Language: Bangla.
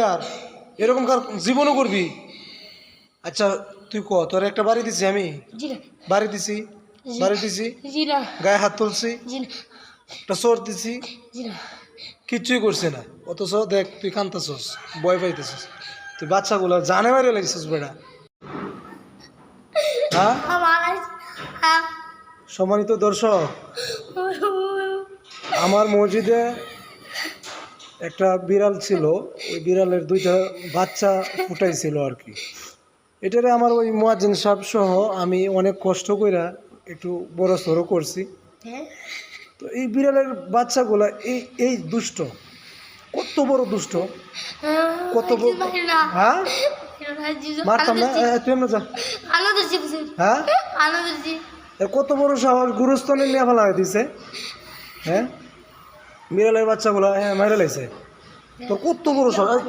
আর এরকম কার জীবনও করবি? আচ্ছা তুই ক, তোর একটা বাড়ি দিছি আমি? বাড়ি দিছি, বাড়ি দিছি, গায়ে হাত তুলছি, একটা চোর দিছি, কিচ্ছুই করছে না। অথচ দেখ তুই কান্তাছস, ভয় পাইতেছিস, তুই বাচ্চাগুলো জানে বাইরে লাগছিস বেটা। হ্যাঁ, সম্মানিত দর্শক, আমার মসজিদে একটা বিড়াল ছিল, ওই বিড়ালের দুইটা বাচ্চা ফুটাইছিল আর কি। এটারে আমার ওই মুয়াজ্জিন সাহেব সহ আমি অনেক কষ্ট কইরা একটু বড় সড়ো করছি। তো এই বিড়ালের বাচ্চাগুলা এই এই দুষ্ট, কত বড় দুষ্ট, কত বড়। হ্যাঁ, মারতাম না, তুই এমন যা। হ্যাঁ, কত বড় সাহস, গুরুস্থানে নিয়ে ফেলা দিছে। হ্যাঁ, বিড়ালের বাচ্চাগুলা হ্যাঁ মাইরা লাইছে, তোর কত বড় সাহস।